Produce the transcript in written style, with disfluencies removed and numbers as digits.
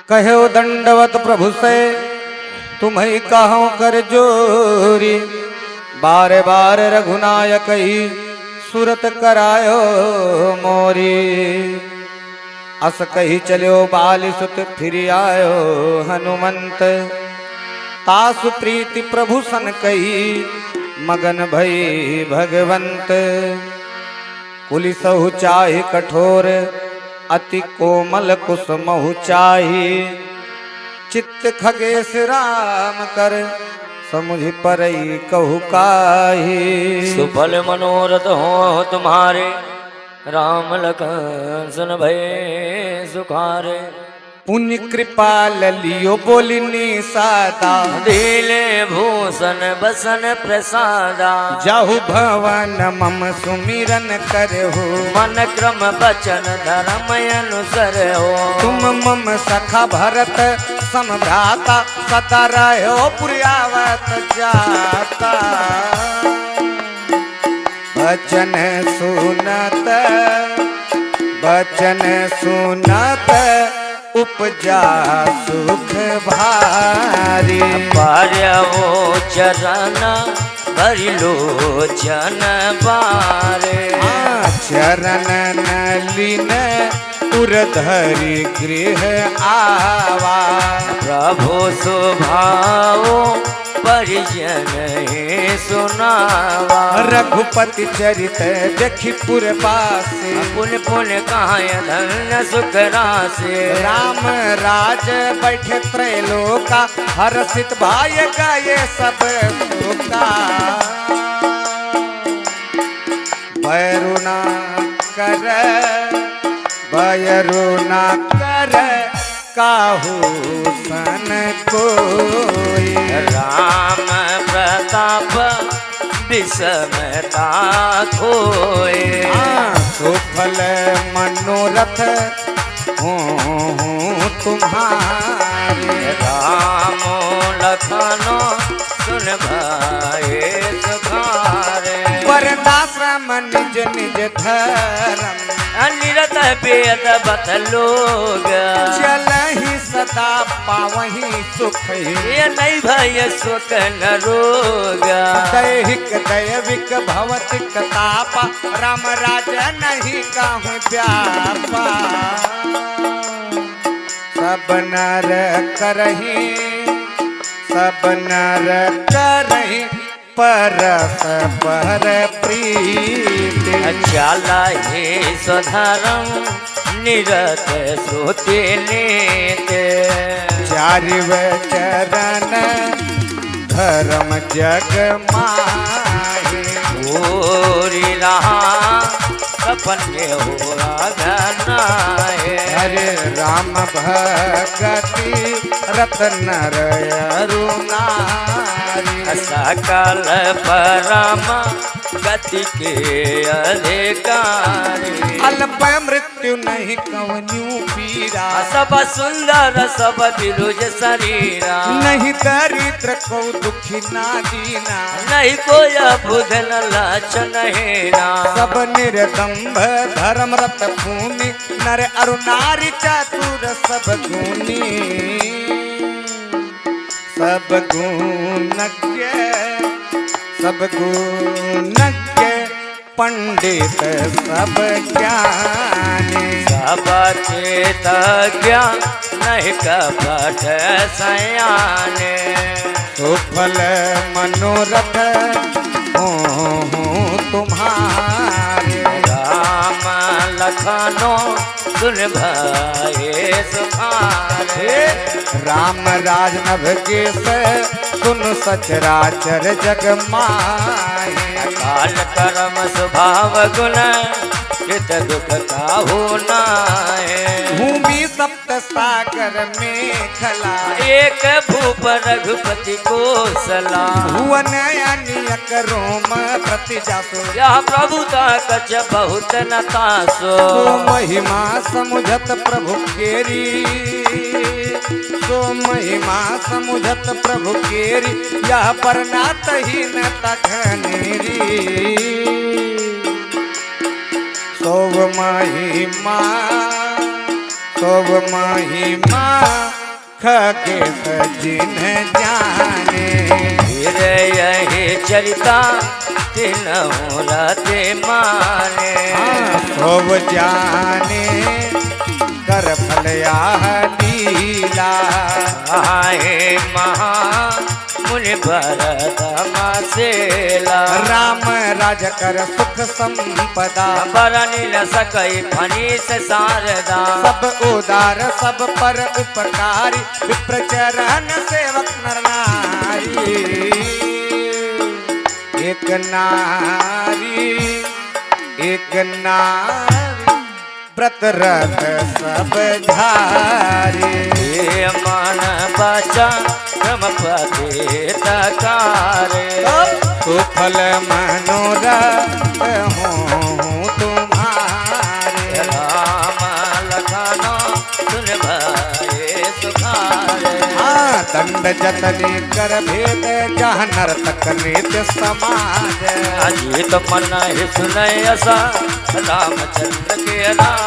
कहो दंडवत प्रभु से तुम्हें कहो कर जोरी। बारे बारे रघुनायक ही सुरत करायो मोरी। अस कही चलो बाल सुत फिर आयो हनुमंत। तासु प्रीति प्रभु सन कही मगन भई भगवंत। कुलिसहु चाहि कठोर अति कोमल कुसुमहु चाहि। चित्त खगेश राम कर समुझ परई कहु काहि। सुफल मनोरथ हो तुम्हारे राम लखन सन भय सुखारे। पुण्य कृपा ललियो बोलिनी सादा। दिले भूषण बसन प्रसादा। जाहु भवन मम सुमिरन करहु। मन क्रम बचन धर्म अनुसर हो। तुम मम सखा भरत समभ्राता। सदा रहो पुर्यावत जाता। बचन सुनत उपजा सुख भारी। पार्यवो चरण भरि लोचन बारे। चरण नलिन उरधरि गृह आवा। प्रभु सुभाओ परिजन हे सुनावा। रघुपति चरित देखि पुरवासी। पुन पुन कहाय धन्य सुख राशि। राम राज बैठे त्रैलोका। हर्षित भाय गाये सब सुका। बैरुना कर काहू सन कोई। राम प्रताप विषमता खोए। सुफल मनोरथ हूँ तुम्हारे। राम लखनो सुन भाई सुखारे। वर्णाश्रम निज निज धर्म। निरत वेद बत लोग। चलहि सदा पावहि सुख। ये नहीं भय सुख न रोग। दैहिक दैविक भवति कतापा। राम राज नहीं कहूँ व्यापा। सब नर करहि परस पर प्रीति। चाला हे स्वधर्म निरत श्रुति नीते। चारिव चरण धर्म जग माहि। गोरी रहा सपने हो राधनाए। हरे राम भगति रतन अरुणारी। सकल परम गति के अधिकारी। अल्प मृत्यु नहीं कवन्यू पीरा। सब सुंदर सब विरुज शरीरा। नहीं दरिद्र को दुखी ना दीना। नहीं कोई बुधन लाचन हेरा। सब निर्दम्भ धर्म रत भूमि। नर अरु नारी चातुर सब गुणी। सब गुणज्ञ पंडित सब ज्ञानी। सब चेतज्ञ नहीं कपट सयाने। सुफल मनोरथ हूँ तुम्हारे। राम लखनो सुन भाई सुखारे। राम राज नभ केस सुन सचराचर जग माहि। काल कर्म स्वभाव गुण चित दुख काहू नाहे। भूमि सप्त सागर में खला। एक भूप रघुपति को सला। भुवन अनियक रोम प्रति जासो। यह प्रभुता कच बहुत न तासो। सो महिमा समुझत प्रभु केरी। सो महिमा समुझत प्रभु केरी। यह पर नात ही न तखनेरी। सो महिमा सोव महिमा खगेश जिन्ह जाने हीरे यही चरिता तीनों राते माने सोव जाने कर फल यह लीला आए महा मुनि भरत मासेला राम राज कर सुख संपदा बरनी न सकई फनीस शारदा सब उदार सब पर उपकारी विप्र चरण सेवक नर नारी एक नारी व्रत रत सब झारी मन बचा ब्रह्मपति तकारे सुफल मनोरथ हूँ तुम्हारे राम लखन सुन भये सुखारे दंड जतने कर भेद जहाँ नर्तक नृत्य समाज अजीत मन ही सुनय सा रामचंद्र के नाम